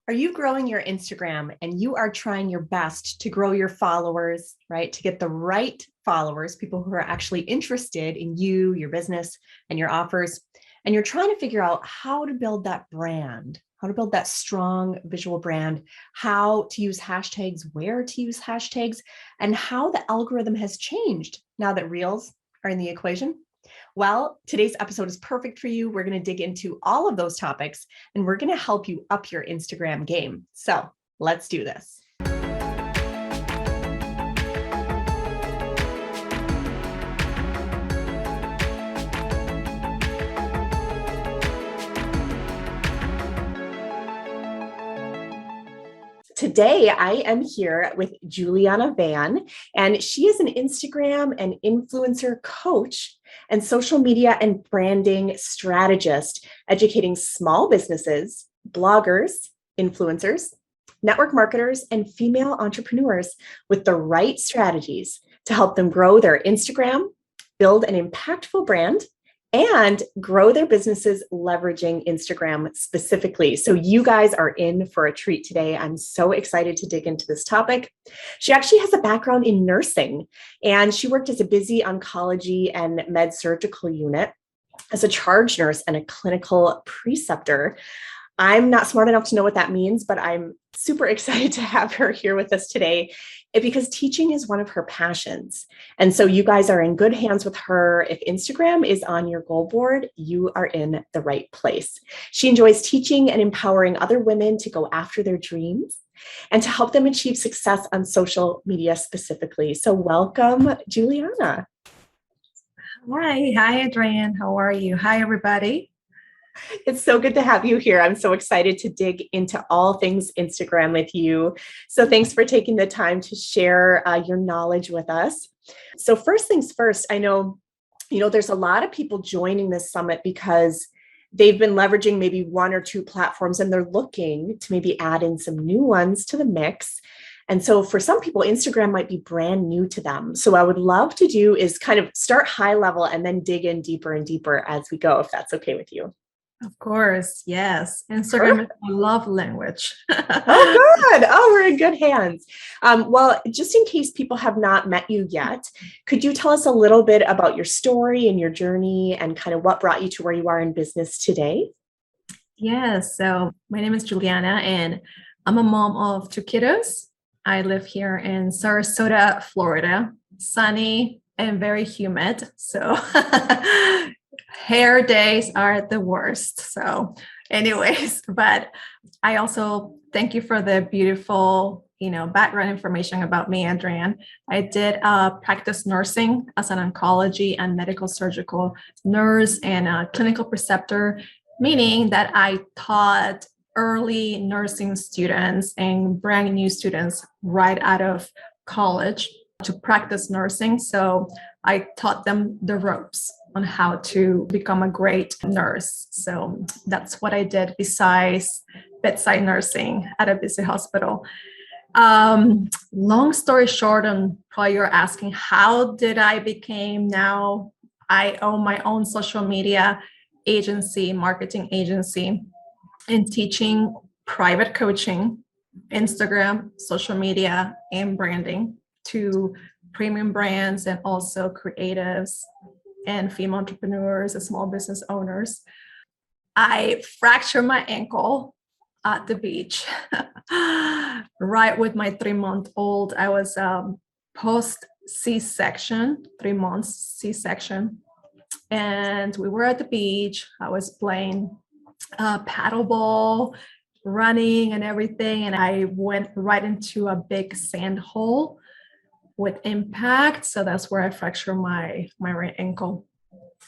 Are you growing your Instagram and you are trying your best to grow your followers, right? To get the right followers, people who are actually interested in you, your business, and your offers. And you're trying to figure out how to build that brand, how to build that strong visual brand, how to use hashtags, where to use hashtags, and how the algorithm has changed now that Reels are in the equation. Well, today's episode is perfect for you. We're going to dig into all of those topics and we're going to help you up your Instagram game. So let's do this. Today, I am here with Giuliana Vann, and she is an Instagram and influencer coach and social media and branding strategist, educating small businesses, bloggers, influencers, network marketers, and female entrepreneurs with the right strategies to help them grow their Instagram, build an impactful brand, and grow their businesses leveraging Instagram specifically. So you guys are in for a treat today. I'm so excited to dig into this topic. She actually has a background in nursing, and she worked as a busy oncology and med surgical unit as a charge nurse and a clinical preceptor. I'm not smart enough to know what that means, but I'm super excited to have her here with us today because teaching is one of her passions. And so you guys are in good hands with her. If Instagram is on your goal board, you are in the right place. She enjoys teaching and empowering other women to go after their dreams and to help them achieve success on social media specifically. So welcome, Giuliana. Hi, Adrienne. How are you? Hi, everybody. It's so good to have you here. I'm so excited to dig into all things Instagram with you. So thanks for taking the time to share your knowledge with us. So first things first, I know, there's a lot of people joining this summit because they've been leveraging maybe one or two platforms and they're looking to maybe add in some new ones to the mix. And so for some people, Instagram might be brand new to them. So what I would love to do is kind of start high level and then dig in deeper and deeper as we go, if that's okay with you. Of course, yes. Instagram is my love language. Oh, good. Oh, we're in good hands. Well, just in case people have not met you yet, could you tell us a little bit about your story and your journey and kind of what brought you to where you are in business today? Yes. So my name is Giuliana and I'm a mom of two kiddos. I live here in Sarasota, Florida, sunny and very humid. So hair days are the worst. So anyways, but I also thank you for the beautiful, background information about me, Adrienne. I did practice nursing as an oncology and medical surgical nurse and a clinical preceptor, meaning that I taught early nursing students and brand new students right out of college to practice nursing. So I taught them the ropes on how to become a great nurse. So that's what I did besides bedside nursing at a busy hospital. Long story short, and probably you're asking, how did I become now? I own my own social media agency, marketing agency, and teaching private coaching, Instagram, social media, and branding to premium brands and also creatives and female entrepreneurs and small business owners. I fractured my ankle at the beach right with my 3-month-old. I was post C-section, 3 months C-section. And we were at the beach. I was playing paddleball, running and everything. And I went right into a big sand hole with impact. So that's where I fractured my right ankle.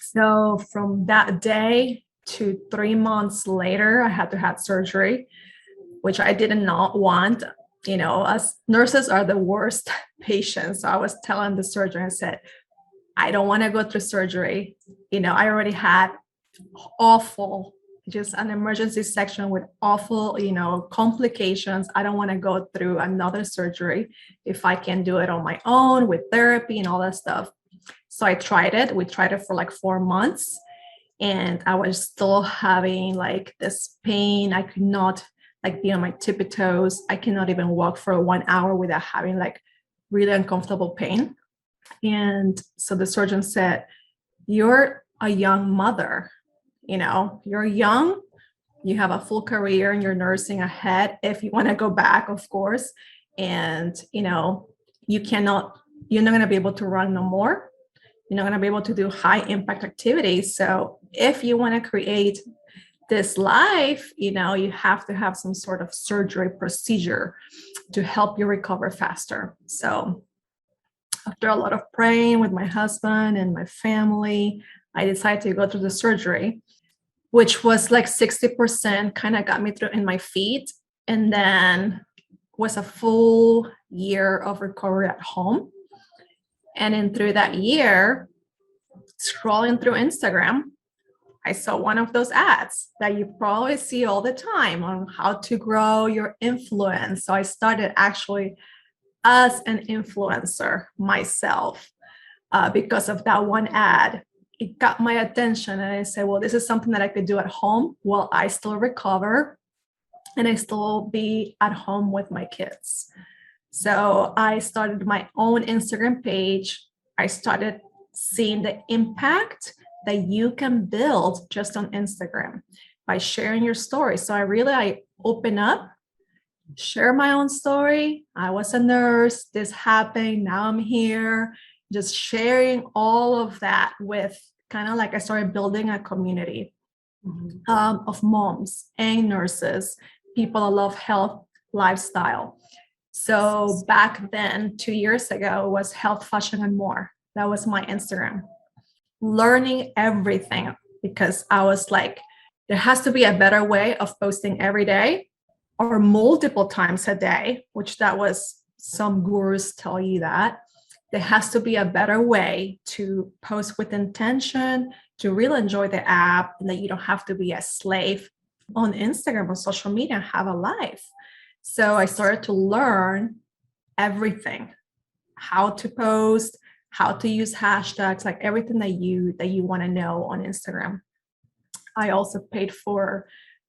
So from that day to 3 months later, I had to have surgery, which I did not want. Us nurses are the worst patients. So I was telling the surgeon, I said, I don't want to go through surgery. I already had awful, just an emergency section with awful, complications. I don't want to go through another surgery if I can do it on my own with therapy and all that stuff. So I tried it. We tried it for like 4 months and I was still having like this pain. I could not like be on my tippy toes. I cannot even walk for 1 hour without having like really uncomfortable pain. And so the surgeon said, you're a young mother, you're young, you have a full career and you're nursing ahead if you want to go back, of course. And, you're not going to be able to run no more. You're not going to be able to do high impact activities. So if you want to create this life, you have to have some sort of surgery procedure to help you recover faster. So after a lot of praying with my husband and my family, I decided to go through the surgery, which was like 60% kind of got me through in my feet. And then was a full year of recovery at home. And then through that year, scrolling through Instagram, I saw one of those ads that you probably see all the time on how to grow your influence. So I started actually as an influencer myself because of that one ad. It got my attention and I said, well, this is something that I could do at home while I still recover and I still be at home with my kids. So I started my own Instagram page. I started seeing the impact that you can build just on Instagram by sharing your story. So I open up, share my own story. I was a nurse, this happened, now I'm here, just sharing all of that with kind of like I started building a community of moms and nurses, people that love health, lifestyle. So back then, 2 years ago, was health, fashion, and more. That was my Instagram. Learning everything because I was like, there has to be a better way of posting every day or multiple times a day, which that was some gurus tell you that. There has to be a better way to post with intention, to really enjoy the app, and that you don't have to be a slave on Instagram or social media and have a life. So I started to learn everything, how to post, how to use hashtags, like everything that you want to know on Instagram. I also paid for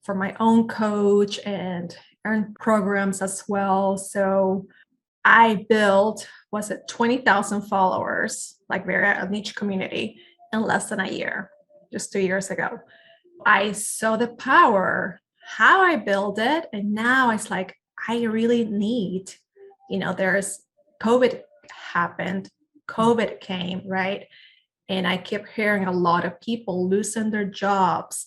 my own coach and earned programs as well. So I built, 20,000 followers, like very a niche community in less than a year, just 2 years ago. I saw the power, how I built it. And now it's like, I really need, there's COVID happened, COVID came, right? And I kept hearing a lot of people losing their jobs,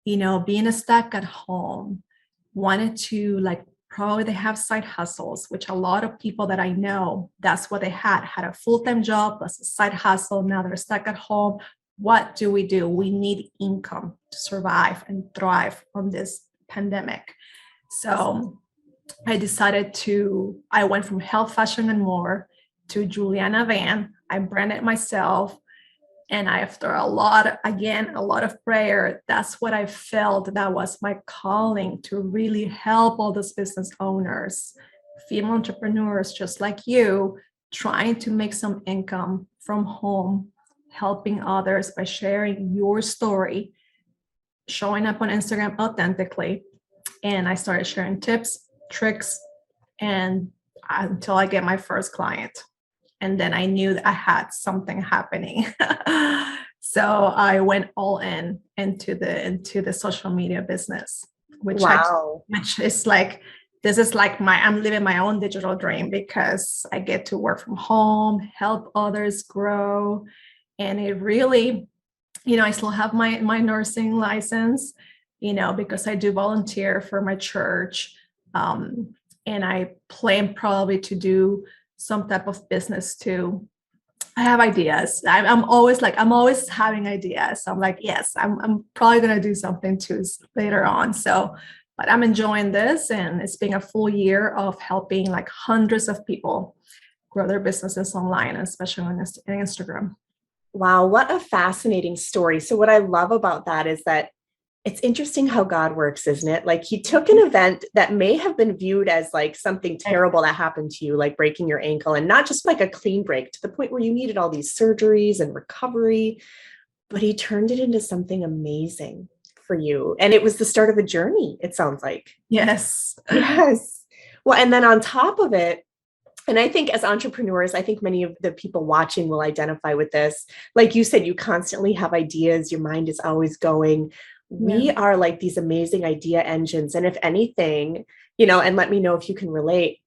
being stuck at home, wanted to probably they have side hustles, which a lot of people that I know, that's what they had a full-time job plus a side hustle. Now they're stuck at home. What do? We need income to survive and thrive on this pandemic. So I went from health, fashion, and more to Giuliana Vann. I branded myself. And after a lot of prayer, that's what I felt that was my calling, to really help all those business owners, female entrepreneurs just like you, trying to make some income from home, helping others by sharing your story, showing up on Instagram authentically. And I started sharing tips, tricks, and until I get my first client. And then I knew that I had something happening. So I went all into the social media business, which is like, this is like I'm living my own digital dream because I get to work from home, help others grow. And it really, I still have my nursing license, because I do volunteer for my church. And I plan probably to do some type of business too. I have ideas. I'm always having ideas. So I'm like, yes, I'm probably going to do something too later on. So, but I'm enjoying this, and it's been a full year of helping like hundreds of people grow their businesses online, especially on Instagram. Wow, what a fascinating story. So what I love about that is that it's interesting how God works, isn't it? Like, he took an event that may have been viewed as like something terrible that happened to you, like breaking your ankle, and not just like a clean break to the point where you needed all these surgeries and recovery, but he turned it into something amazing. for you. And it was the start of a journey, it sounds like. Yes. Yes. Well, and then on top of it, and I think as entrepreneurs, I think many of the people watching will identify with this. Like you said, you constantly have ideas. Your mind is always going. We are like these amazing idea engines. And if anything, and let me know if you can relate,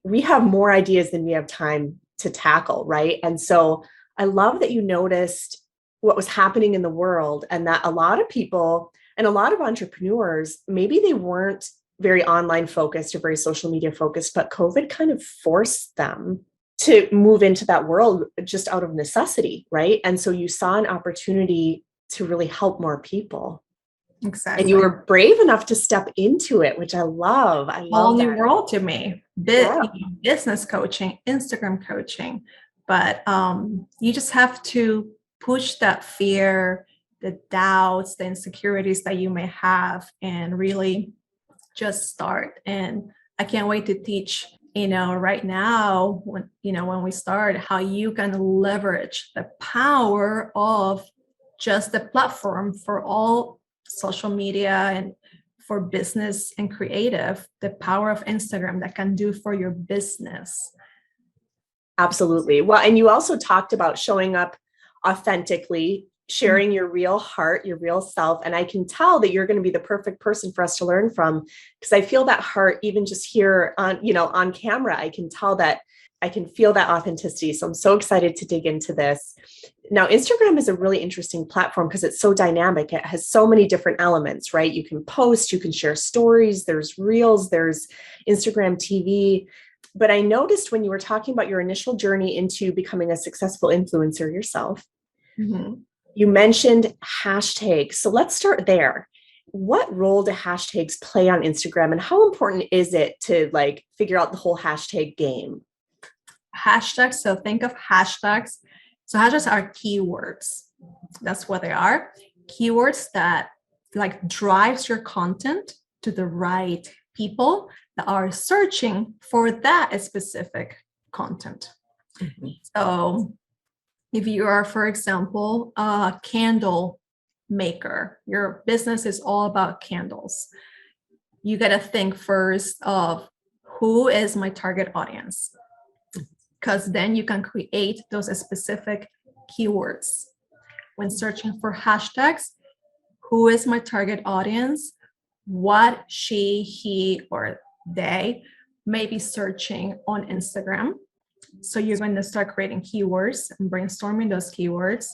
we have more ideas than we have time to tackle, right? And so I love that you noticed what was happening in the world, and that a lot of people and a lot of entrepreneurs, maybe they weren't very online focused or very social media focused, but COVID kind of forced them to move into that world just out of necessity, right? And so you saw an opportunity to really help more people. Exactly. And you were brave enough to step into it, which I love. I love Whole new that. world to me. Business coaching, Instagram coaching. But you just have to push that fear, the doubts, the insecurities that you may have, and really just start. And I can't wait to teach, right now, when we start, how you can leverage the power of just the platform for all social media and for business and creative, the power of Instagram that can do for your business. Absolutely. Well, and you also talked about showing up authentically, sharing your real heart, your real self. And I can tell that you're going to be the perfect person for us to learn from, because I feel that heart, even just here on camera. I can tell that, I can feel that authenticity. So I'm so excited to dig into this. Now, Instagram is a really interesting platform because it's so dynamic. It has so many different elements, right? You can post, you can share stories, there's reels, there's Instagram TV. But I noticed when you were talking about your initial journey into becoming a successful influencer yourself, you mentioned hashtags. So let's start there. What role do hashtags play on Instagram, and how important is it to figure out the whole hashtag game? Hashtags. So think of hashtags. So hashtags are keywords. That's what they are. Keywords that drives your content to the right people that are searching for that specific content. So if you are, for example, a candle maker, your business is all about candles, you got to think first of who is my target audience, because then you can create those specific keywords. When searching for hashtags, who is my target audience? What she, he, or they may be searching on Instagram. So you're going to start creating keywords and brainstorming those keywords.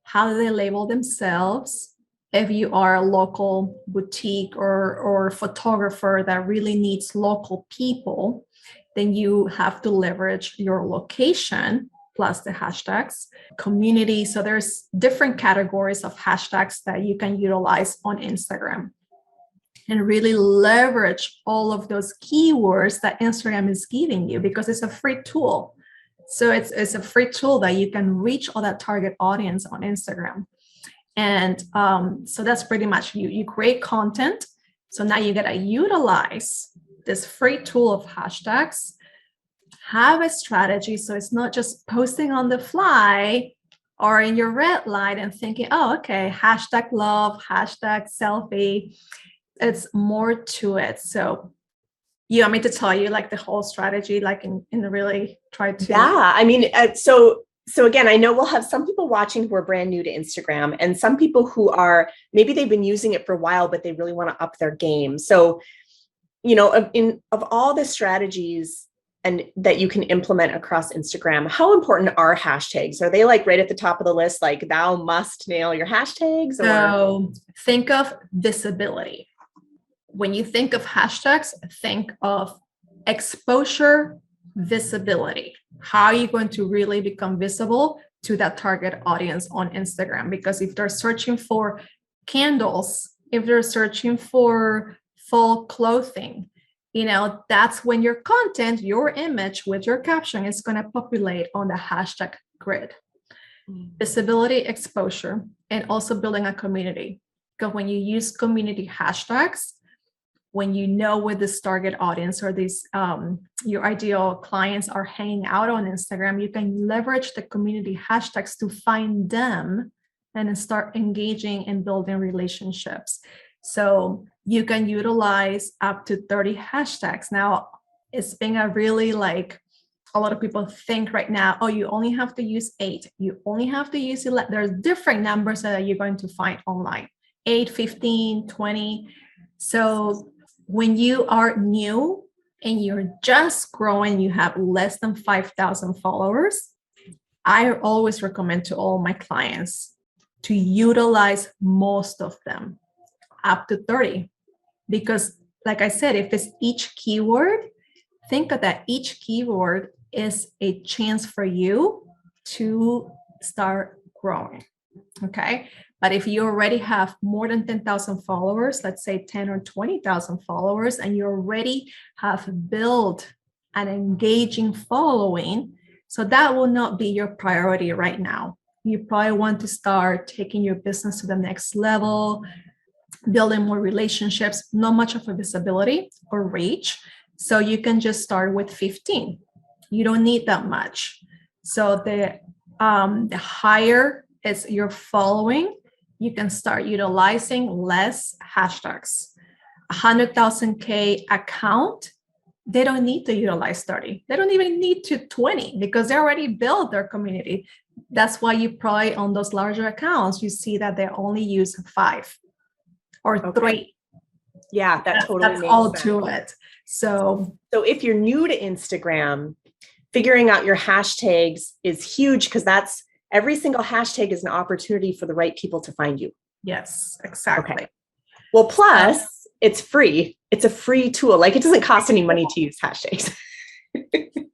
How do they label themselves? If you are a local boutique or photographer that really needs local people, then you have to leverage your location plus the hashtags. Community. So there's different categories of hashtags that you can utilize on Instagram and really leverage all of those keywords that Instagram is giving you, because it's a free tool. So it's a free tool that you can reach all that target audience on Instagram. And so that's pretty much you create content. So now you got to utilize this free tool of hashtags, have a strategy. So it's not just posting on the fly or in your red light and thinking, oh, okay, hashtag love, hashtag selfie. It's more to it. So you want me to tell you the whole strategy, in really try to? Yeah. I mean, so again, I know we'll have some people watching who are brand new to Instagram, and some people who are, maybe they've been using it for a while, but they really want to up their game. So, of all the strategies and that you can implement across Instagram, how important are hashtags? Are they right at the top of the list? Thou must nail your hashtags? Or? So think of visibility. When you think of hashtags, think of exposure, visibility. How are you going to really become visible to that target audience on Instagram? Because if they're searching for candles, if they're searching for fall clothing, that's when your content, your image with your caption is going to populate on the hashtag grid. Visibility, exposure, and also building a community. Because when you use community hashtags, when you know where this target audience or these your ideal clients are hanging out on Instagram, you can leverage the community hashtags to find them and then start engaging and building relationships. So you can utilize up to 30 hashtags. Now, it's been a really like, a lot of people think right now, oh, you only have to use 8. You only have to use 11. There's different numbers that you're going to find online, 8, 15, 20. So when you are new and you're just growing, you have less than 5,000 followers, I always recommend to all my clients to utilize most of them, up to 30. Because like I said, if it's each keyword, think of that each keyword is a chance for you to start growing. Okay. But if you already have more than 10,000 followers, let's say 10 or 20,000 followers, and you already have built an engaging following, so that will not be your priority right now. You probably want to start taking your business to the next level, building more relationships, not much of a visibility or reach. So you can just start with 15. You don't need that much. So the higher is your following, you can start utilizing less hashtags. 100,000K account, they don't need to utilize 30. They don't even need to 20 because they already built their community. That's why you probably on those larger accounts, you see that they only use 5 or 3. Yeah, that totally that's makes all sense. to it. So if you're new to Instagram, figuring out your hashtags is huge because that's every single hashtag is an opportunity for the right people to find you. yes, exactly. Okay. Well, plus it's free. It's a free tool. Like it doesn't cost any money to use hashtags.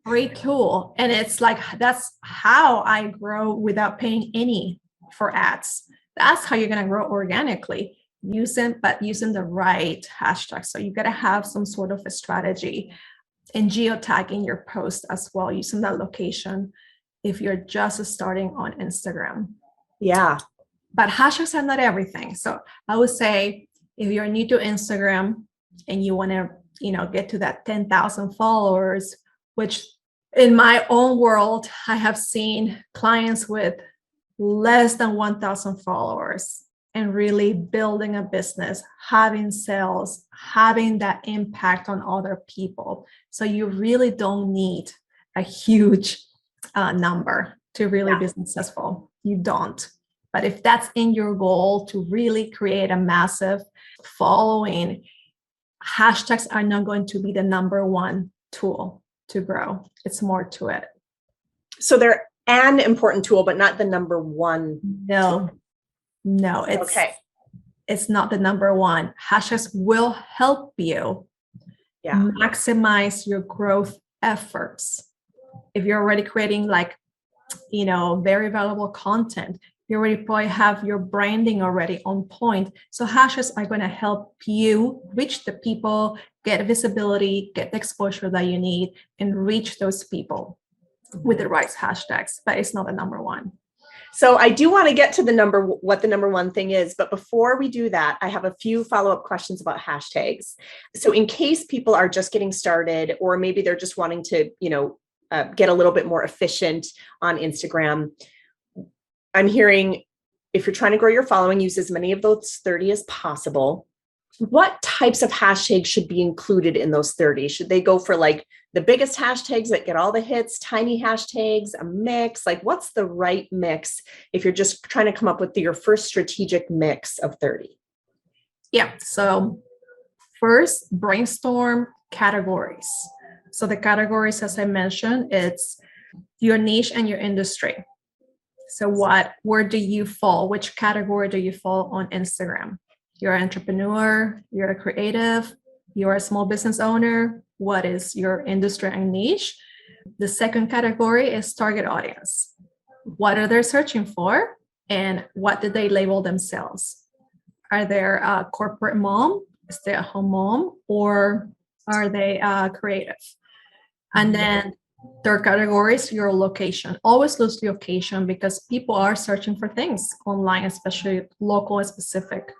Free tool. And it's like, that's how I grow without paying any for ads. That's how you're going to grow organically. Using the right hashtag. So you got to have some sort of a strategy and geotagging your post as well, using that location if you're just starting on Instagram. Yeah. But hashtags are not everything. So I would say if you're new to Instagram and you want to, get to that 10,000 followers, which in my own world, I have seen clients with less than 1,000 followers and really building a business, having sales, having that impact on other people. So you really don't need a huge number to really be successful. You don't. But if that's in your goal to really create a massive following, hashtags are not going to be the number one tool to grow. It's more to it. So they're an important tool, but not the number one. No, it's not the number one. Hashtags will help you maximize your growth efforts. If you're already creating very valuable content, you already probably have your branding already on point. So hashtags are going to help you reach the people, get visibility, get the exposure that you need, and reach those people with the right hashtags, but it's not the number one. So I do want to get to what the number one thing is. But before we do that, I have a few follow-up questions about hashtags. So in case people are just getting started, or maybe they're just wanting to, get a little bit more efficient on Instagram, I'm hearing if you're trying to grow your following, use as many of those 30 as possible. What types of hashtags should be included in those 30? Should they go for the biggest hashtags that get all the hits, tiny hashtags, a mix? What's the right mix if you're just trying to come up with your first strategic mix of 30? Yeah. So first, brainstorm categories. So the categories, as I mentioned, it's your niche and your industry. So where do you fall? Which category do you fall on Instagram? You're an entrepreneur, you're a creative, you're a small business owner. What is your industry and niche? The second category is target audience. What are they searching for? And what did they label themselves? Are they a corporate mom, stay-at-home mom, or are they creative? And then third category is your location. Always lose the location because people are searching for things online, especially local and specific.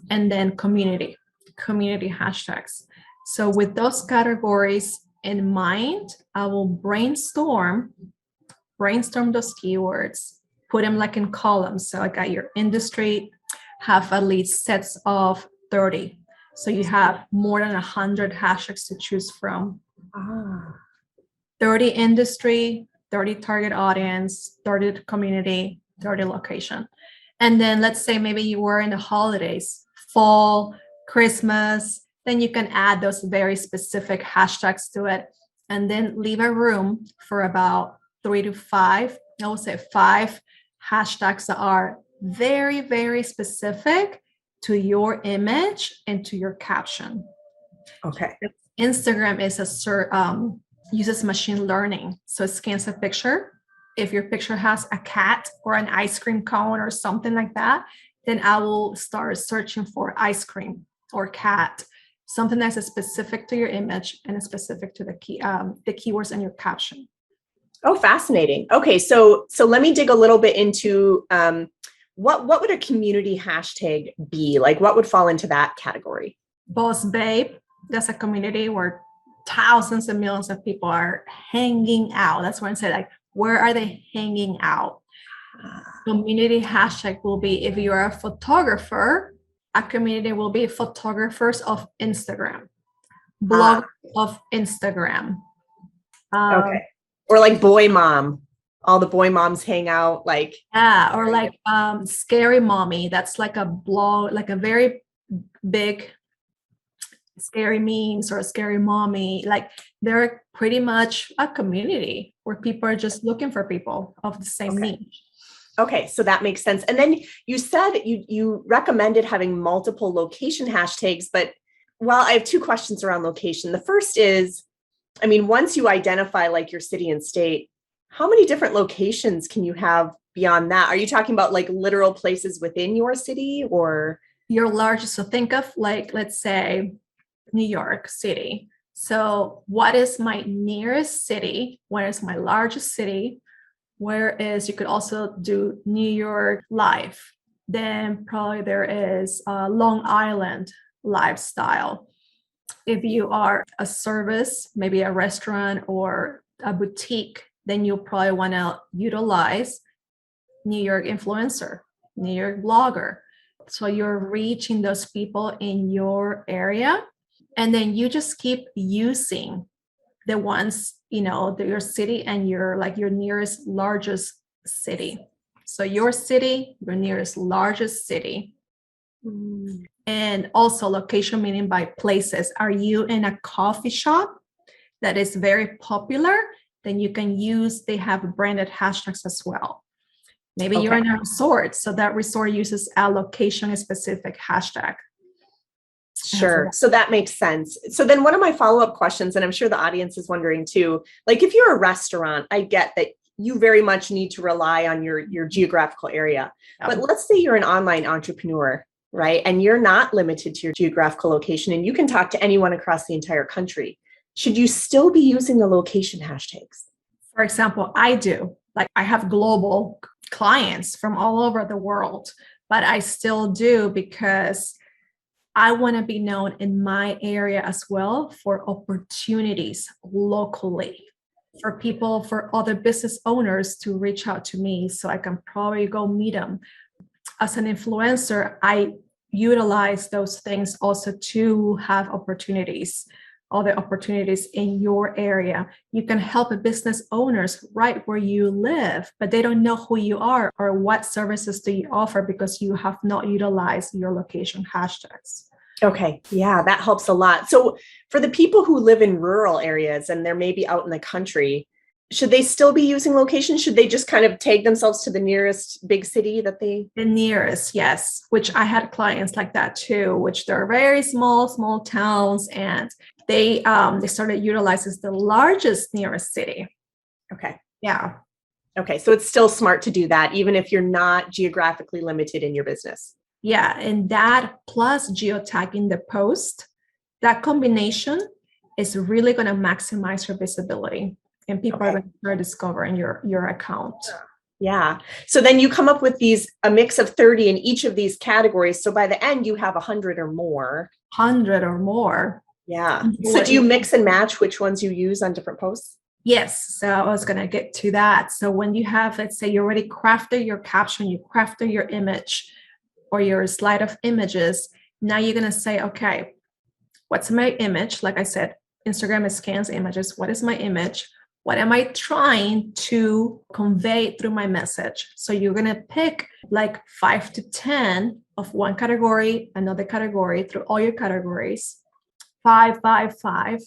And then community hashtags. So with those categories in mind, I will brainstorm those keywords put them like in columns. So I got your industry, have at least sets of 30. So you have more than 100 hashtags to choose from. 30 industry, 30 target audience, 30 community, 30 location. And then let's say maybe you were in the holidays, fall, Christmas, then you can add those very specific hashtags to it and then leave a room for about 3 to 5, I would say 5 hashtags that are very, very specific to your image and to your caption. Okay. Instagram is uses machine learning. So it scans a picture. If your picture has a cat or an ice cream cone or something like that, then I will start searching for ice cream or cat, something that's specific to your image and specific to the keywords in your caption. Oh, fascinating. Okay, so let me dig a little bit into what would a community hashtag be? Like, what would fall into that category? Boss Babe, that's a community where thousands and millions of people are hanging out. That's why I say, like, where are they hanging out? Community hashtag will be, if you are a photographer, a community will be photographers of Instagram, bloggers of Instagram. Okay. Or like boy mom. All the boy moms hang out, like. Yeah, or like scary mommy. That's like a blog, like a very big scary memes or a scary mommy. Like they're pretty much a community where people are just looking for people of the same niche. Okay, so that makes sense. And then you said you recommended having multiple location hashtags, but well, I have 2 questions around location. The first is, I mean, once you identify like your city and state, how many different locations can you have beyond that? Are you talking about like literal places within your city or? Your largest, so think of like, let's say New York City. So what is my nearest city? Where is my largest city? Where is, you could also do New York life. Then probably there is Long Island lifestyle. If you are a service, maybe a restaurant or a boutique, then you'll probably want to utilize New York influencer, New York blogger. So you're reaching those people in your area. And then you just keep using the ones, your city and your nearest largest city. So your city, your nearest largest city. And also location, meaning by places. Are you in a coffee shop that is very popular? Then you can use, they have branded hashtags as well. Maybe you're in a resort, so that resort uses a location specific hashtag. Sure. So that makes sense. So then one of my follow-up questions, and I'm sure the audience is wondering too, like if you're a restaurant, I get that you very much need to rely on your geographical area. But let's say you're an online entrepreneur, right? And you're not limited to your geographical location and you can talk to anyone across the entire country. Should you still be using the location hashtags? For example, I do. Like I have global clients from all over the world, but I still do because I want to be known in my area as well for opportunities locally, for people, for other business owners to reach out to me so I can probably go meet them. As an influencer, I utilize those things also to have opportunities, other opportunities in your area. You can help business owners right where you live, but they don't know who you are or what services do you offer because you have not utilized your location hashtags. Okay. Yeah, that helps a lot. So for the people who live in rural areas and they're maybe out in the country, should they still be using location? Should they just kind of tag themselves to the nearest big city that they? The nearest, yes, which I had clients like that too, which they're very small towns, and they started utilizing the largest nearest city. Okay. Yeah. Okay. So it's still smart to do that, even if you're not geographically limited in your business. Yeah. And that plus geotagging the post, that combination is really going to maximize your visibility and people are going to start discovering your account. Yeah. So then you come up with a mix of 30 in each of these categories. So by the end, you have 100 or more. 100 or more. Yeah. So do you mix and match which ones you use on different posts? Yes, so I was going to get to that. So when you have, let's say you already crafted your caption, you crafted your image or your slide of images, now you're going to say, okay, what's my image? Like I said, Instagram scans images. What is my image? What am I trying to convey through my message? So you're going to pick like 5 to 10 of one category, another category through all your categories, 5, 5, 5.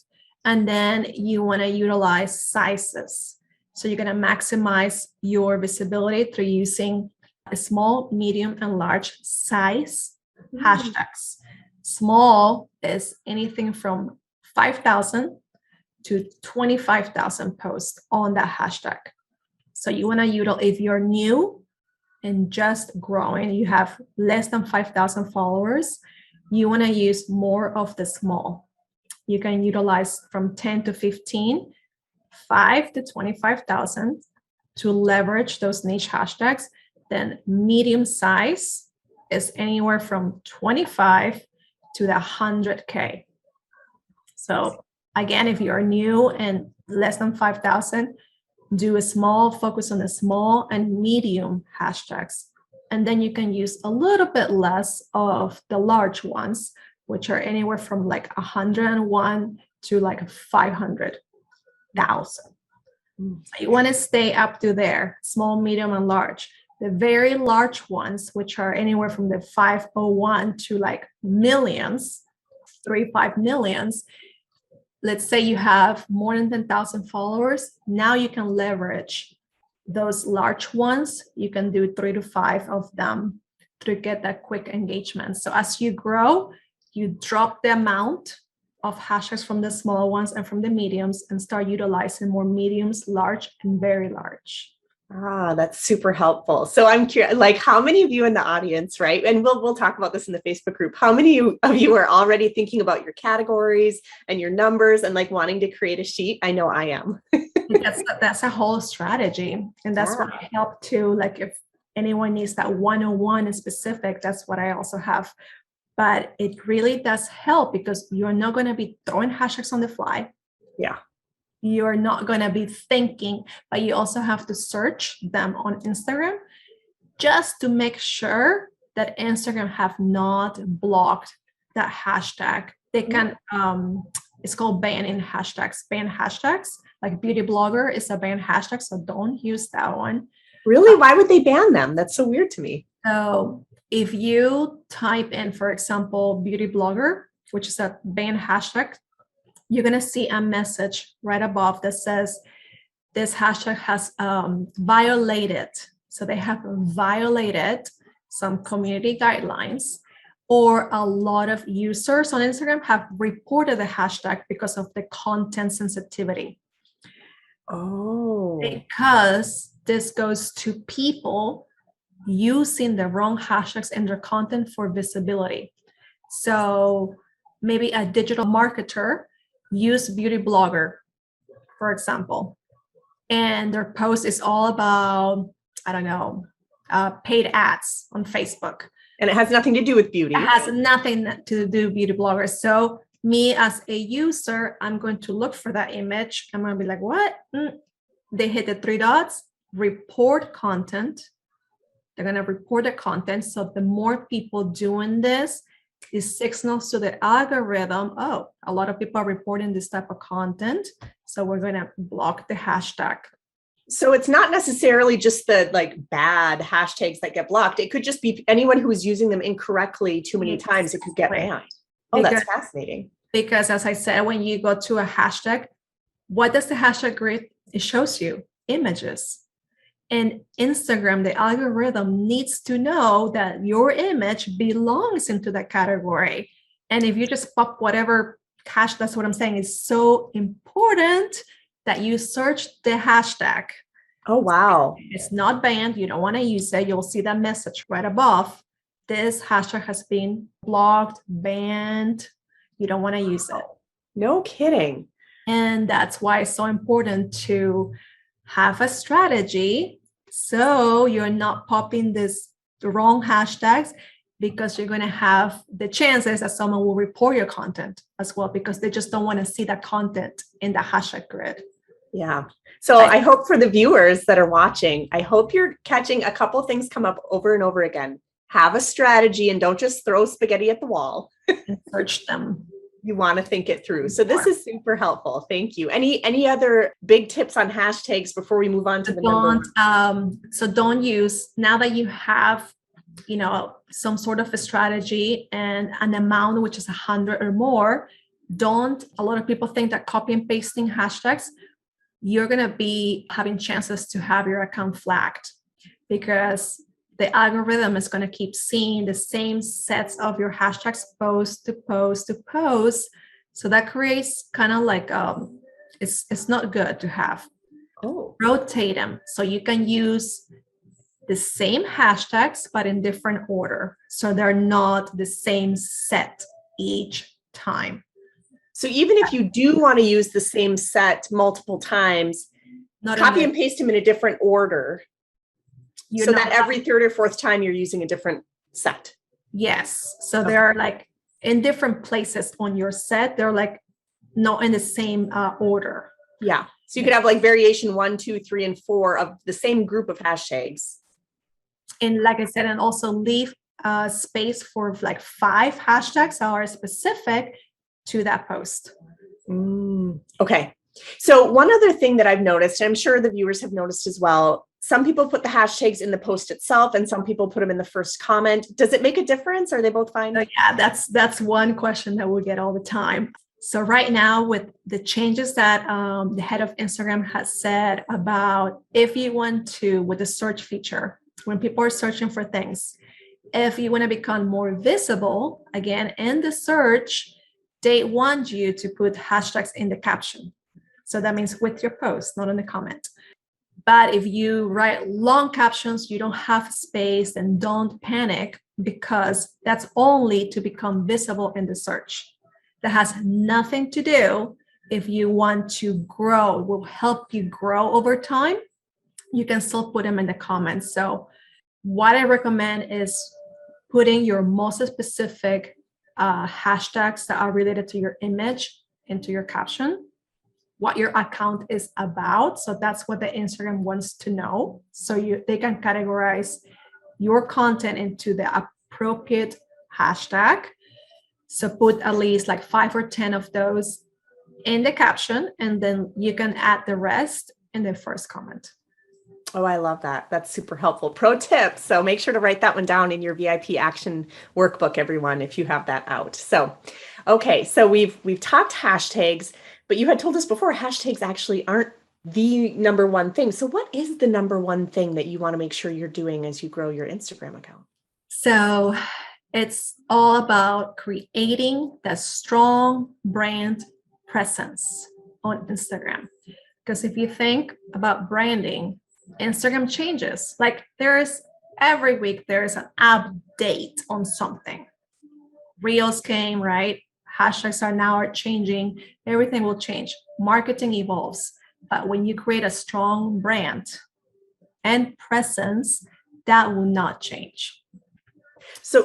And then you want to utilize sizes. So you're going to maximize your visibility through using a small, medium, and large size hashtags. Small is anything from 5,000 to 25,000 posts on that hashtag. So you want to utilize, if you're new and just growing, you have less than 5,000 followers, you want to use more of the small. You can utilize from 10 to 15, 5 to 25,000 to leverage those niche hashtags. Then medium size is anywhere from 25 to the 100K. So again, if you're new and less than 5,000, do a small, focus on the small and medium hashtags. And then you can use a little bit less of the large ones, which are anywhere from like 101 to like 500,000. So you want to stay up to there, small, medium, and large. The very large ones, which are anywhere from the 501 to like millions, 3-5 millions. Let's say you have more than 10,000 followers. Now you can leverage those large ones. You can do 3 to 5 of them to get that quick engagement. So as you grow, you drop the amount of hashtags from the small ones and from the mediums and start utilizing more mediums, large, and very large. Ah, that's super helpful. So I'm curious, like how many of you in the audience, right? And we'll talk about this in the Facebook group. How many of you are already thinking about your categories and your numbers and like wanting to create a sheet? I know I am. That's a whole strategy. And that's what I help to, like if anyone needs that 101 in specific, that's what I also have. But it really does help because you're not going to be throwing hashtags on the fly. Yeah. You're not going to be thinking, but you also have to search them on Instagram just to make sure that Instagram have not blocked that hashtag. They can, it's called banning hashtags, ban hashtags. Like beauty blogger is a banned hashtag, so don't use that one. Really? Why would they ban them? That's so weird to me. So if you type in, for example, beauty blogger, which is a banned hashtag, you're going to see a message right above that says this hashtag has violated. So they have violated some community guidelines, or a lot of users on Instagram have reported the hashtag because of the content sensitivity. Oh. Because this goes to people using the wrong hashtags in their content for visibility. So maybe a digital marketer use beauty blogger, for example, and their post is all about, I don't know, paid ads on Facebook. And it has nothing to do with beauty. It has nothing to do with beauty bloggers. So me as a user, I'm going to look for that image. I'm going to be like, what? They hit the 3 dots, report content. They're going to report the content. So the more people doing this, it signals to the algorithm, oh, a lot of people are reporting this type of content. So we're going to block the hashtag. So it's not necessarily just the like bad hashtags that get blocked. It could just be anyone who is using them incorrectly too many times. It could get banned. Oh, that's fascinating. Because as I said, when you go to a hashtag, what does the hashtag grid? It shows you images. And Instagram, the algorithm needs to know that your image belongs into that category. And if you just pop whatever hash, that's what I'm saying, is so important that you search the hashtag. Oh, wow. It's not banned. You don't want to use it. You'll see that message right above. This hashtag has been blocked, banned. You don't want to use it. No kidding. And that's why it's so important to have a strategy so you're not popping the wrong hashtags, because you're going to have the chances that someone will report your content as well, because they just don't want to see that content in the hashtag grid. Yeah. So I hope for the viewers that are watching, I hope you're catching a couple things come up over and over again. Have a strategy and don't just throw spaghetti at the wall. and search them. You want to think it through. So this is super helpful. Thank you. Any other big tips on hashtags before we move on to the number one? So don't use, now that you have, some sort of a strategy and an amount, which is 100 or more, a lot of people think that copy and pasting hashtags, you're going to be having chances to have your account flagged because the algorithm is going to keep seeing the same sets of your hashtags post to post to post. So that creates kind of like, it's not good to have. Rotate them so you can use the same hashtags, but in different order. So they're not the same set each time. So even if you do want to use the same set multiple times, copy and paste them in a different order so that every third or fourth time you're using a different set. Yes. So they're like in different places on your set. They're like not in the same order. Yeah. So you could have like variation 1, 2, 3, and 4 of the same group of hashtags. And like I said, and also leave space for like 5 hashtags that are specific to that post. Okay. So one other thing that I've noticed, and I'm sure the viewers have noticed as well, some people put the hashtags in the post itself and some people put them in the first comment. Does it make a difference? Are they both fine? Yeah, that's one question that we get all the time. So right now with the changes that the head of Instagram has said about if you want to, with the search feature, when people are searching for things, if you want to become more visible, again, in the search, they want you to put hashtags in the caption. So that means with your post, not in the comment. But if you write long captions, you don't have space, and don't panic because that's only to become visible in the search. That has nothing to do if you want to grow, it will help you grow over time. You can still put them in the comments. So what I recommend is putting your most specific hashtags that are related to your image into your caption, what your account is about. So that's what the Instagram wants to know. So they can categorize your content into the appropriate hashtag. So put at least like 5 or 10 of those in the caption, and then you can add the rest in the first comment. Oh, I love that. That's super helpful. Pro tip. So make sure to write that one down in your VIP action workbook, everyone, if you have that out. So, okay. So we've talked hashtags, but you had told us before hashtags actually aren't the number one thing. So what is the number one thing that you want to make sure you're doing as you grow your Instagram account? So it's all about creating that strong brand presence on Instagram. Because if you think about branding, Instagram changes. Like every week there's an update on something. Reels came, right? Hashtags are changing. Everything will change. Marketing evolves. But when you create a strong brand and presence, that will not change. So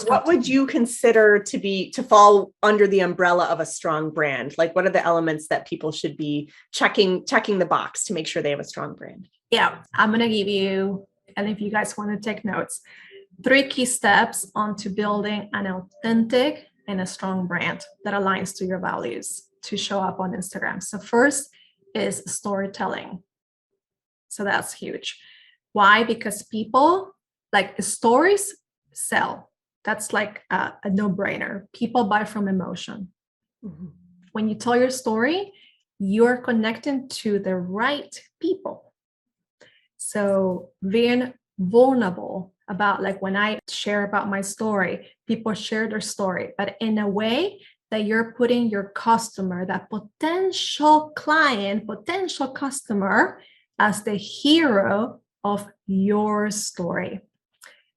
what would you consider to fall under the umbrella of a strong brand? Like what are the elements that people should be checking the box to make sure they have a strong brand? Yeah, I'm going to give you, and if you guys want to take notes, 3 key steps onto building an authentic and a strong brand that aligns to your values to show up on Instagram. So first is storytelling. So that's huge. Why? Because people like stories sell. That's like a no-brainer. People buy from emotion. Mm-hmm. When you tell your story, you're connecting to the right people. So being vulnerable about, like, when I share about my story, people share their story, but in a way that you're putting your customer, that potential client, potential customer, as the hero of your story.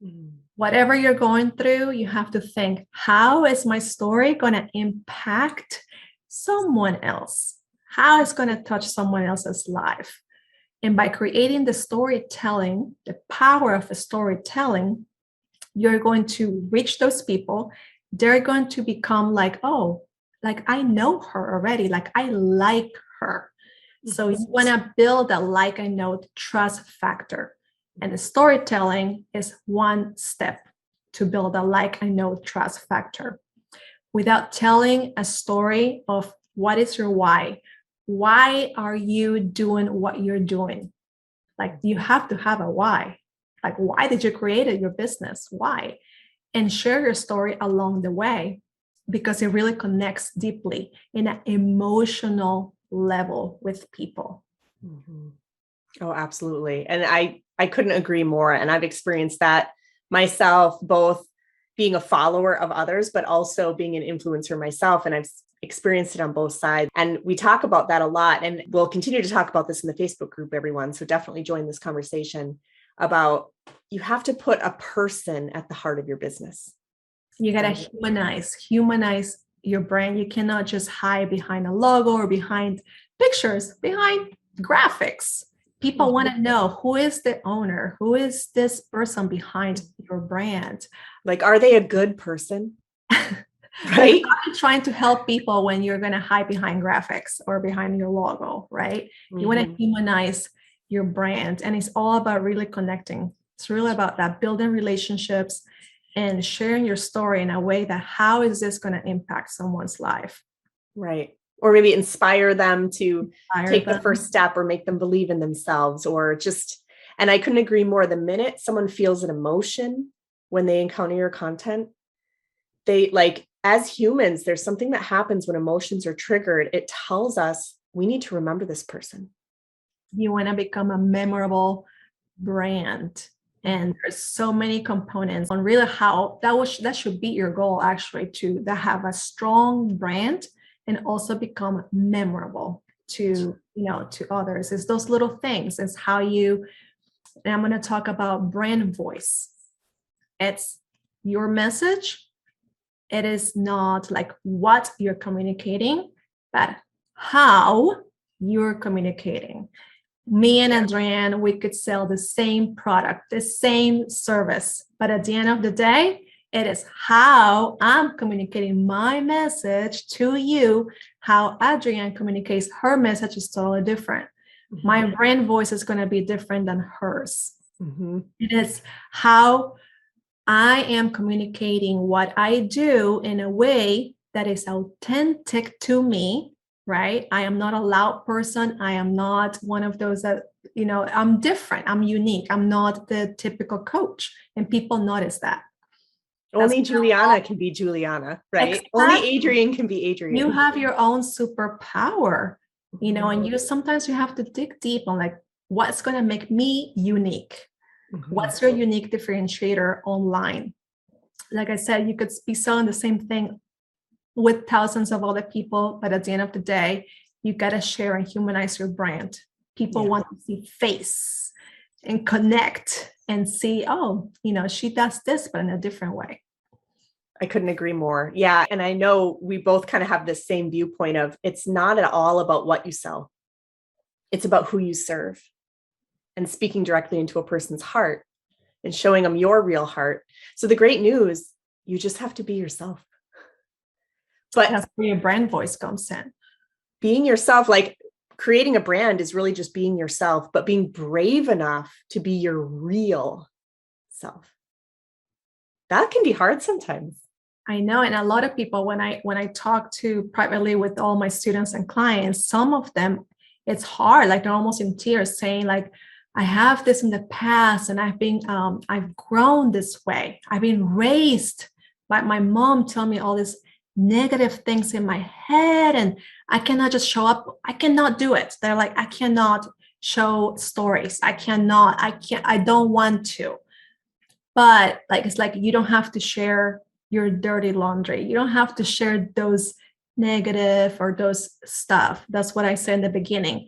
Mm. Whatever you're going through, you have to think, how is my story going to impact someone else? How is it going to touch someone else's life? And by creating the storytelling, the power of the storytelling, you're going to reach those people. They're going to become like, oh, like I know her already. Like I like her. So you want to build a like and know trust factor. And the storytelling is one step to build a like and know trust factor. Without telling a story of what is your why are you doing what you're doing? Like you have to have a why. Like why did you create your business? Why? And share your story along the way because it really connects deeply in an emotional level with people. Mm-hmm. Oh, absolutely. And I couldn't agree more. And I've experienced that myself, both being a follower of others, but also being an influencer myself. And I've experienced it on both sides. And we talk about that a lot. And we'll continue to talk about this in the Facebook group, everyone. So definitely join this conversation about you have to put a person at the heart of your business. You got to humanize your brand. You cannot just hide behind a logo or behind pictures, behind graphics. People want to know who is the owner, who is this person behind your brand. Like, are they a good person? Right? You're trying to help people when you're going to hide behind graphics or behind your logo, right? You want to humanize your brand. And it's all about really connecting. It's really about that, building relationships and sharing your story in a way that how is this going to impact someone's life? Right. Or maybe inspire them to take the first step or make them believe in themselves or just, and I couldn't agree more. The minute someone feels an emotion when they encounter your content, they like, as humans, there's something that happens when emotions are triggered. It tells us we need to remember this person. You want to become a memorable brand. And there's so many components on really how that should be your goal, actually, to have a strong brand and also become memorable to others. It's those little things. It's how you, and I'm going to talk about brand voice. It's your message. It is not like what you're communicating, but how you're communicating. Me and Adrienne, we could sell the same product, the same service, but at the end of the day, it is how I'm communicating my message to you. How Adrienne communicates her message is totally different. My brand voice is going to be different than hers. It is how I am communicating what I do in a way that is authentic to me, right? I am not a loud person. I am not one of those that, I'm different. I'm unique. I'm not the typical coach. And people notice that. Only Giuliana can be Giuliana, right? Exactly. Only Adrienne can be Adrienne. You have your own superpower, and sometimes you have to dig deep on like, what's going to make me unique? What's your unique differentiator online? Like I said, you could be selling the same thing with thousands of other people, but at the end of the day, you got to share and humanize your brand. People want to see face and connect and see, she does this, but in a different way. I couldn't agree more. Yeah. And I know we both kind of have this same viewpoint of it's not at all about what you sell. It's about who you serve and speaking directly into a person's heart and showing them your real heart. So the great news, you just have to be yourself. But that's where your brand voice comes in. Being yourself, like creating a brand is really just being yourself, but being brave enough to be your real self. That can be hard sometimes. I know. And a lot of people, when I talk to privately with all my students and clients, some of them, it's hard. Like they're almost in tears saying like, I have this in the past and I've grown this way. I've been raised by my mom telling me all these negative things in my head and I cannot just show up. I cannot do it. They're like, I cannot show stories. I don't want to. But like, it's like, you don't have to share your dirty laundry. You don't have to share those negative or those stuff. That's what I said in the beginning.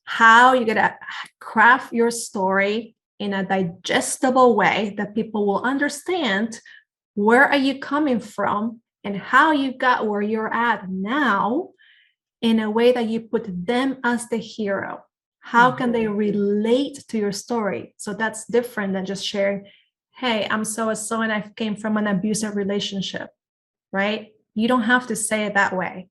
How you gotta craft your story in a digestible way that people will understand where are you coming from and how you got where you're at now in a way that you put them as the hero. How can they relate to your story? So that's different than just sharing, hey, I'm so-and-so and I came from an abusive relationship, right? You don't have to say it that way.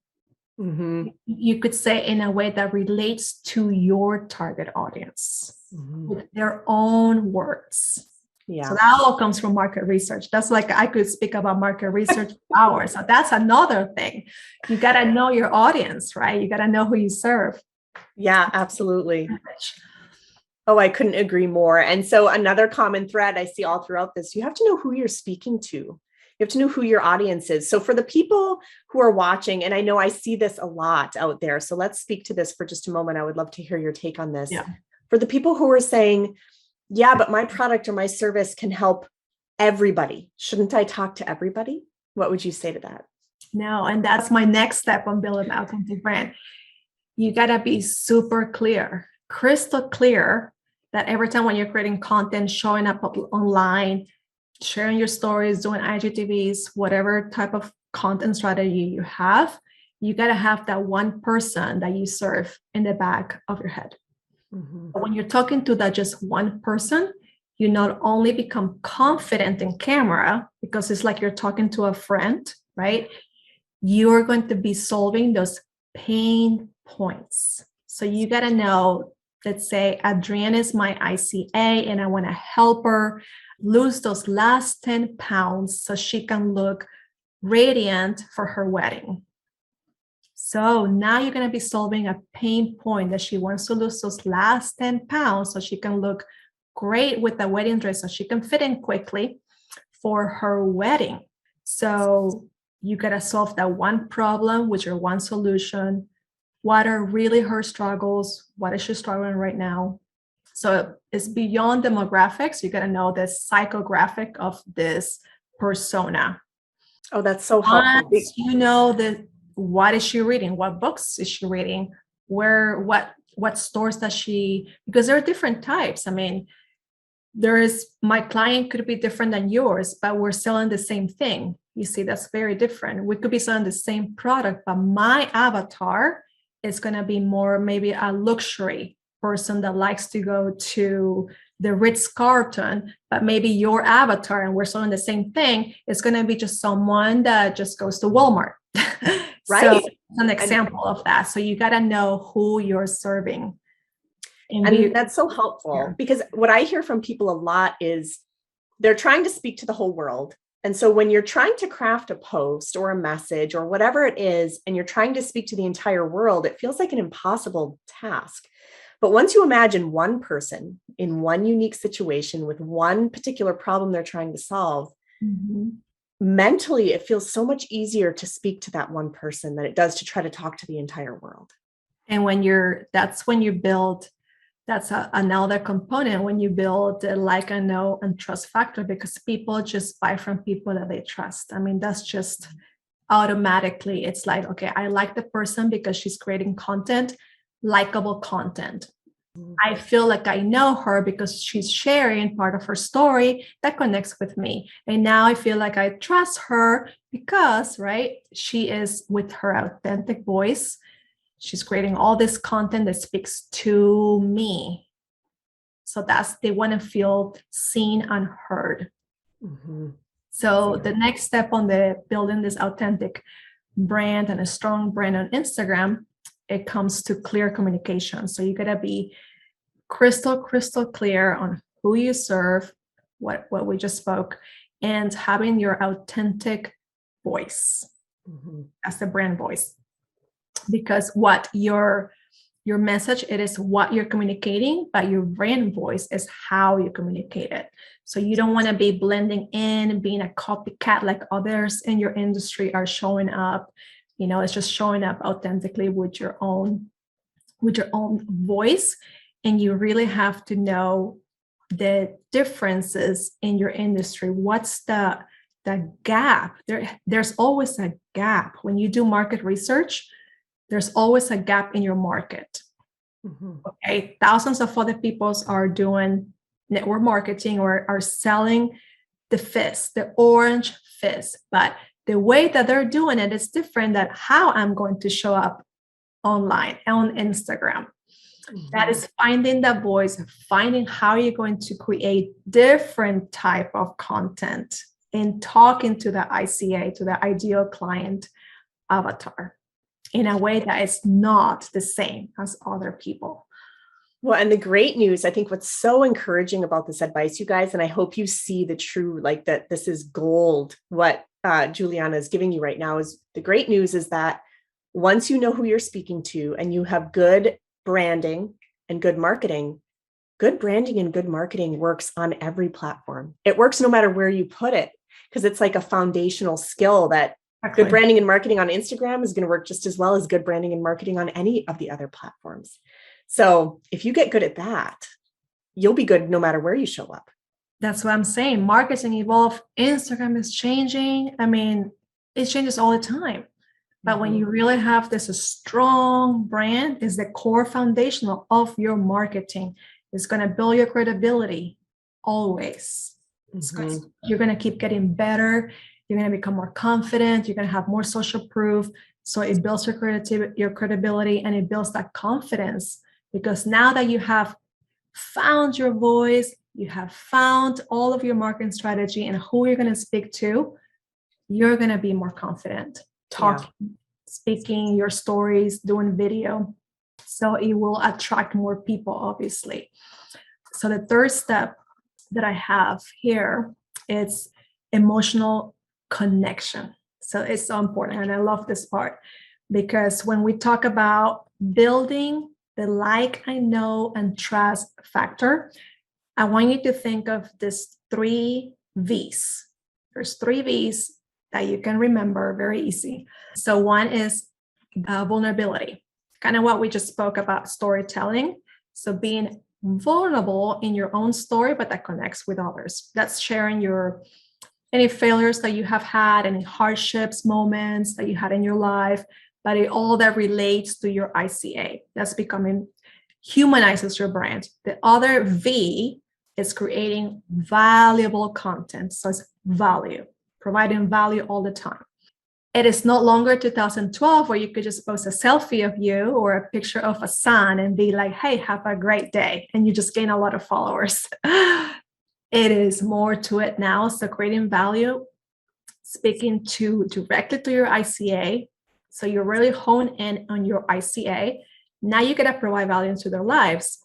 You could say in a way that relates to your target audience with their own words. Yeah. So that all comes from market research. That's like, I could speak about market research for hours. So that's another thing. You got to know your audience, right? You got to know who you serve. Yeah, absolutely. Oh, I couldn't agree more. And so another common thread I see all throughout this, you have to know who you're speaking to. You have to know who your audience is. So for the people who are watching, and I know I see this a lot out there, so let's speak to this for just a moment. I would love to hear your take on this. Yeah. For the people who are saying, yeah, but my product or my service can help everybody. Shouldn't I talk to everybody? What would you say to that? No, and that's my next step on building an authentic brand. You got to be super clear, crystal clear, that every time when you're creating content, showing up online, sharing your stories, doing IGTVs, whatever type of content strategy you have, you got to have that one person that you serve in the back of your head. But when you're talking to that just one person, you not only become confident in camera, because it's like you're talking to a friend, right? You're going to be solving those pain points. So you got to know, let's say Adrienne is my ICA and I want to help her lose those last 10 pounds so she can look radiant for her wedding. So now you're going to be solving a pain point that she wants to lose those last 10 pounds so she can look great with the wedding dress so she can fit in quickly for her wedding. So you got to solve that one problem with your one solution. What are really her struggles? What is she struggling right now? So it's beyond demographics. You got to know the psychographic of this persona. Oh, that's so helpful. Once you know what is she reading? What books is she reading? What stores does she, because there are different types. I mean, my client could be different than yours, but we're selling the same thing. You see, that's very different. We could be selling the same product, but my avatar is going to be more maybe a luxury person that likes to go to the Ritz-Carlton, but maybe your avatar, and we're selling the same thing, is going to be just someone that just goes to Walmart. Right. So it's an example of that. So you got to know who you're serving. And that's so helpful because what I hear from people a lot is they're trying to speak to the whole world. And so when you're trying to craft a post or a message or whatever it is, and you're trying to speak to the entire world, it feels like an impossible task. But once you imagine one person in one unique situation with one particular problem they're trying to solve, mentally, it feels so much easier to speak to that one person than it does to try to talk to the entire world. And that's when you build, that's another component when you build the like and know and trust factor, because people just buy from people that they trust. I mean, that's just automatically, it's like, okay, I like the person because she's creating content, likable content. I feel like I know her because she's sharing part of her story that connects with me. And now I feel like I trust her because, right, she is with her authentic voice. She's creating all this content that speaks to me. So they want to feel seen and heard. So the next step on the building this authentic brand and a strong brand on Instagram, it comes to clear communication. So you got to be crystal clear on who you serve, what we just spoke, and having your authentic voice as the brand voice. Because what your message, it is what you're communicating, but your brand voice is how you communicate it. So you don't want to be blending in, being a copycat like others in your industry are showing up. You know, it's just showing up authentically with your own voice. And you really have to know the differences in your industry. What's the gap? There's always a gap. When you do market research, there's always a gap in your market. Okay, thousands of other people are doing network marketing or are selling the fizz, the orange fizz, but the way that they're doing it is different than how I'm going to show up online on Instagram. That is finding that voice, finding how you're going to create different type of content and talking to the ICA, to the ideal client avatar. in a way that is not the same as other people. Well, and the great news, I think what's so encouraging about this advice, you guys, and I hope you see the true, like that this is gold, what Giuliana is giving you right now, is the great news is that once you know who you're speaking to and you have good branding and good marketing, good branding and good marketing works on every platform. It works no matter where you put it, because it's like a foundational skill that Exactly. good branding and marketing on Instagram is going to work just as well as good branding and marketing on any of the other platforms. So if you get good at that, you'll be good no matter where you show up. That's what I'm saying. Marketing evolve. Instagram is changing. I mean, it changes all the time. But when you really have this a strong brand, is the core foundational of your marketing. It's going to build your credibility always. You're going to keep getting better. You're going to become more confident. You're going to have more social proof. So it builds your credibility, and it builds that confidence. Because now that you have found your voice, you have found all of your marketing strategy and who you're going to speak to, you're going to be more confident talking, speaking your stories, doing video. So it will attract more people, obviously. So the third step that I have here is emotional connection. So it's so important. And I love this part because when we talk about building the like, I know, and trust factor, I want you to think of this 3 V's. There's 3 V's that you can remember very easy. So one is vulnerability, kind of what we just spoke about, storytelling. So being vulnerable in your own story, but that connects with others. That's sharing any failures that you have had, any hardships, moments that you had in your life, but all that relates to your ICA. That's humanizes your brand. The other V is creating valuable content. So it's value, providing value all the time. It is no longer 2012 where you could just post a selfie of you or a picture of a sun and be like, hey, have a great day. And you just gain a lot of followers. It is more to it now. So creating value, speaking directly to your ICA. So you really hone in on your ICA. Now you get to provide value into their lives.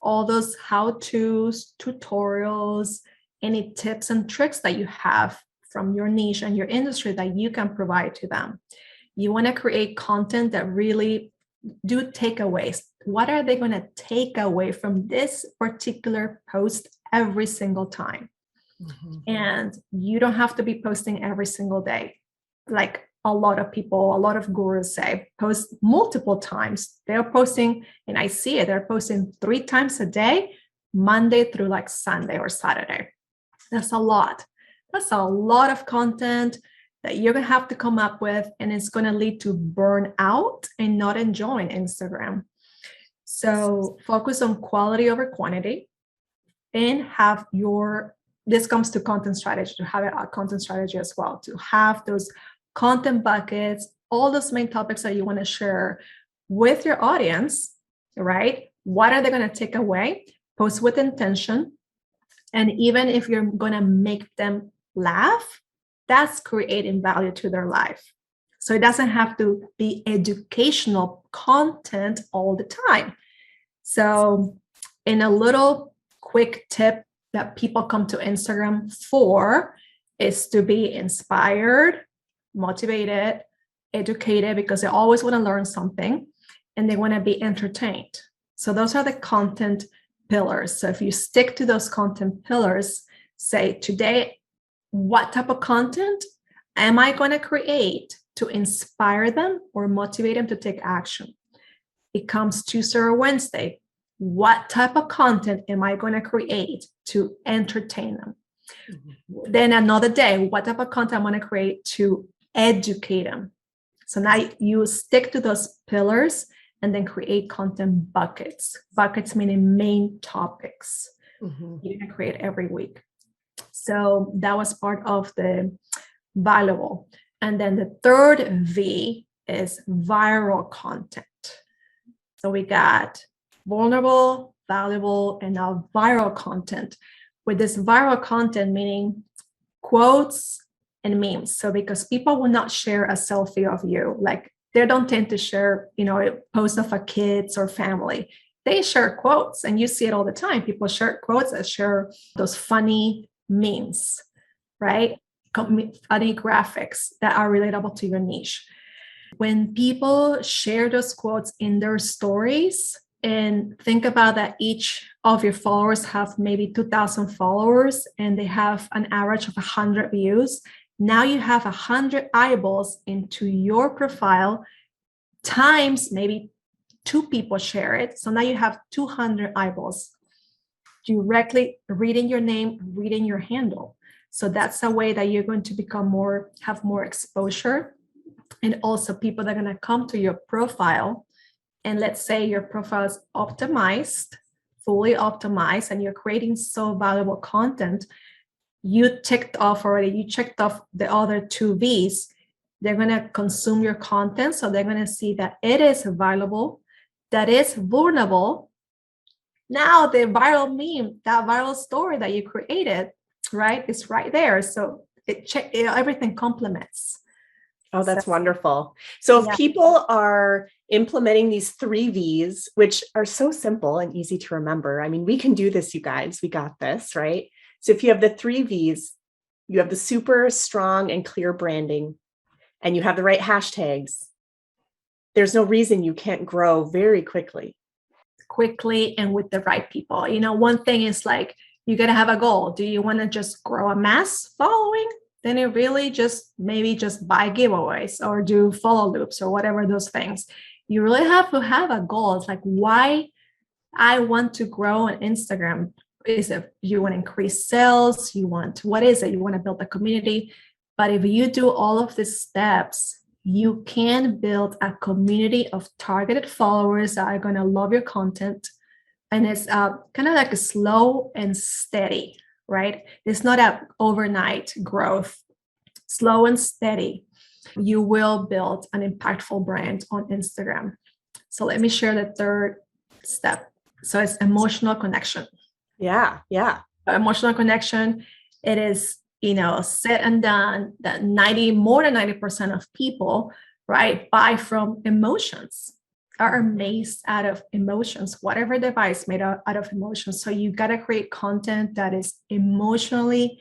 All those how-tos, tutorials, any tips and tricks that you have from your niche and your industry that you can provide to them. You want to create content that really do takeaways. What are they going to take away from this particular post every single time? And you don't have to be posting every single day. Like a lot of people, a lot of gurus say, post multiple times. They're posting, and I see it, they're posting 3 times a day, Monday through like Sunday or Saturday. That's a lot. That's a lot of content that you're going to have to come up with, and it's going to lead to burnout and not enjoying Instagram. So focus on quality over quantity, and this comes to content strategy, to have a content strategy as well, to have those content buckets, all those main topics that you want to share with your audience, right? What are they going to take away? Post with intention. And even if you're going to make them laugh, that's creating value to their life. So it doesn't have to be educational content all the time. So in a little quick tip that people come to Instagram for is to be inspired, motivated, educated, because they always want to learn something, and they want to be entertained. So those are the content pillars. So if you stick to those content pillars, say today, what type of content am I going to create to inspire them or motivate them to take action? It comes Tuesday or Wednesday. What type of content am I going to create to entertain them? Then another day, what type of content I'm going to create to educate them? So now you stick to those pillars and then create content buckets. Buckets meaning main topics. You're going to create every week. So that was part of the valuable. And then the third V is viral content. So we got vulnerable, valuable, and now viral content. With this viral content, meaning quotes and memes. So because people will not share a selfie of you, like They don't tend to share, posts of a kids or family. They share quotes, and you see it all the time. People share quotes that share those funny memes, right? Funny graphics that are relatable to your niche. When people share those quotes in their stories, and think about that each of your followers have maybe 2,000 followers and they have an average of 100 views. Now you have 100 eyeballs into your profile times maybe 2 people share it. So now you have 200 eyeballs directly reading your name, reading your handle. So that's a way that you're going to have more exposure. And also people that are going to come to your profile. And let's say your profile is optimized, fully optimized, and you're creating so valuable content. You checked off the other 2 V's. They're going to consume your content. So they're going to see that it is valuable, that is vulnerable. Now the viral meme, that viral story that you created, right, is right there. So everything complements. Oh, that's wonderful. So if people are implementing these 3 V's, which are so simple and easy to remember, I mean, we can do this, you guys, we got this, right? So if you have the 3 V's, you have the super strong and clear branding, and you have the right hashtags, there's no reason you can't grow very quickly and with the right people. One thing is like, you got to have a goal. Do you want to just grow a mass following? Then you really just buy giveaways or do follow loops or whatever those things. You really have to have a goal. It's like, why I want to grow on Instagram. Is it you want to increase sales? What is it? You want to build a community. But if you do all of these steps, you can build a community of targeted followers that are going to love your content. And it's kind of like a slow and steady, right? It's not an overnight growth. Slow and steady. You will build an impactful brand on Instagram. So let me share the 3rd step. So it's emotional connection. Yeah. Emotional connection, it is, said and done that more than 90% of people, right, buy from emotions, are amazed out of emotions, whatever device made out of emotions. So you got to create content that is emotionally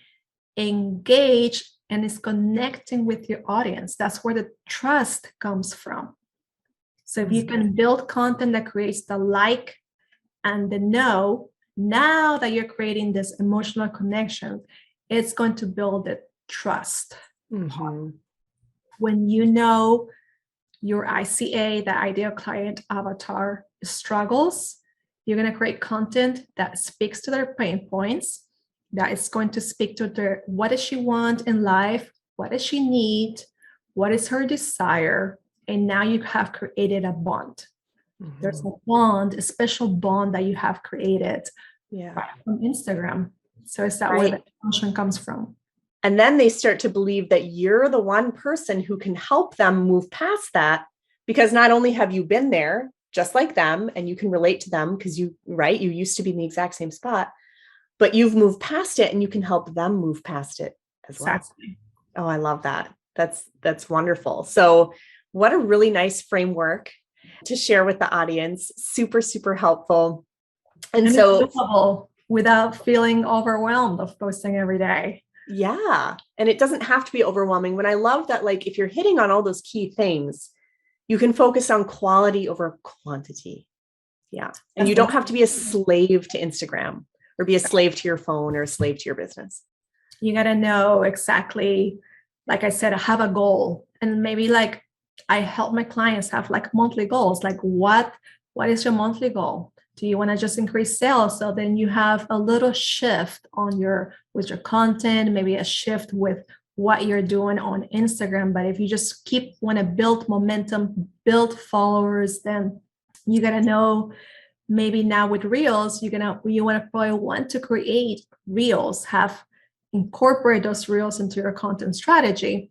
engaged and is connecting with your audience. That's where the trust comes from. So if you can build content that creates the like and the know, now that you're creating this emotional connection, it's going to build the trust. Mm-hmm. When you know your ICA, the ideal client avatar, struggles, you're going to create content that speaks to their pain points, that is going to speak to what does she want in life, what does she need, what is her desire, and now you have created a bond. Mm-hmm. There's a special bond that you have created from Instagram. So it's that where the emotion comes from. And then they start to believe that you're the one person who can help them move past that, because not only have you been there just like them and you can relate to them because you used to be in the exact same spot, but you've moved past it and you can help them move past it as well. Exactly. Oh, I love that. That's wonderful. So what a really nice framework to share with the audience. Super, super helpful. And so it's doable without feeling overwhelmed of posting every day. Yeah. And it doesn't have to be overwhelming. When I love that, like, if you're hitting on all those key things, you can focus on quality over quantity. Yeah. And you don't have to be a slave to Instagram or be a slave to your phone or a slave to your business. You got to know exactly, like I said, have a goal. And maybe like I help my clients have like monthly goals. Like what is your monthly goal? Do you want to just increase sales? So then you have a little shift with your content, maybe a shift with what you're doing on Instagram. But if you just want to build momentum, build followers, then you got to know, maybe now with Reels, you probably want to create Reels, incorporate those Reels into your content strategy,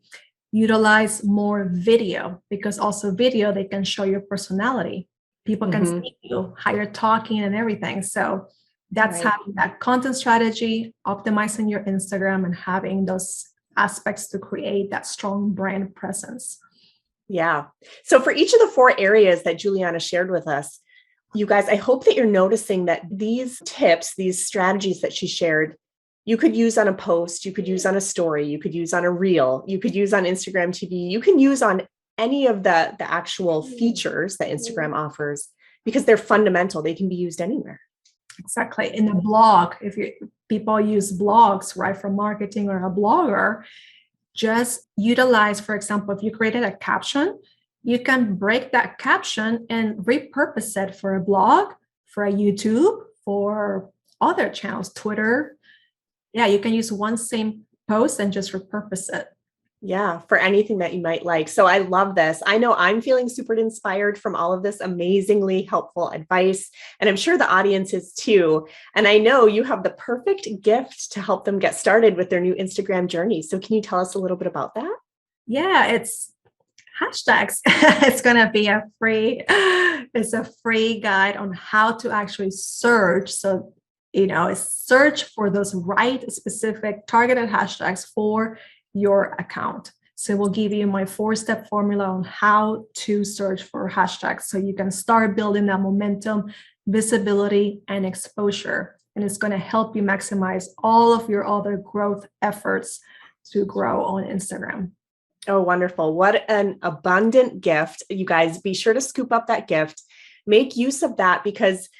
utilize more video, because also video, they can show your personality. People can see you, how you're talking and everything. So that's having that content strategy, optimizing your Instagram and having those aspects to create that strong brand presence. Yeah. So for each of the 4 areas that Giuliana shared with us, you guys, I hope that you're noticing that these tips, these strategies that she shared, you could use on a post, you could use on a story, you could use on a reel, you could use on Instagram TV, you can use on any of the actual features that Instagram offers because they're fundamental. They can be used anywhere. Exactly. In a blog, people use blogs, right, for marketing, or a blogger, just utilize, for example, if you created a caption, you can break that caption and repurpose it for a blog, for a YouTube, for other channels, Twitter. Yeah, you can use one same post and just repurpose it. Yeah, for anything that you might like. So I love this. I know I'm feeling super inspired from all of this amazingly helpful advice, and I'm sure the audience is too. And I know you have the perfect gift to help them get started with their new Instagram journey. So can you tell us a little bit about that? Yeah, it's hashtags. It's going to be it's a free guide on how to actually search. So, search for those right specific targeted hashtags for your account. So we'll give you my 4-step formula on how to search for hashtags so you can start building that momentum, visibility, and exposure. And it's going to help you maximize all of your other growth efforts to grow on Instagram. Oh, wonderful. What an abundant gift. You guys, be sure to scoop up that gift. Make use of that because,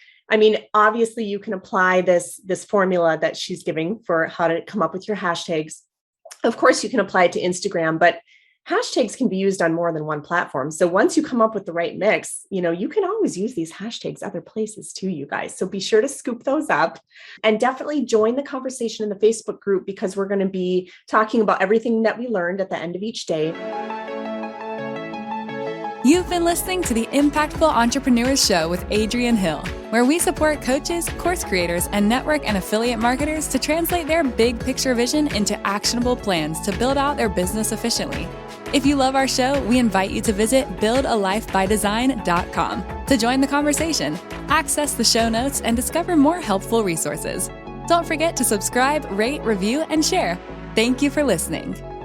obviously you can apply this formula that she's giving for how to come up with your hashtags. Of course, you can apply it to Instagram, but hashtags can be used on more than one platform. So once you come up with the right mix, you can always use these hashtags other places too, you guys. So be sure to scoop those up and definitely join the conversation in the Facebook group because we're going to be talking about everything that we learned at the end of each day. You've been listening to the Impactful Entrepreneurs Show with Adrienne Hill, where we support coaches, course creators, and network and affiliate marketers to translate their big picture vision into actionable plans to build out their business efficiently. If you love our show, we invite you to visit buildalifebydesign.com to join the conversation, access the show notes, and discover more helpful resources. Don't forget to subscribe, rate, review, and share. Thank you for listening.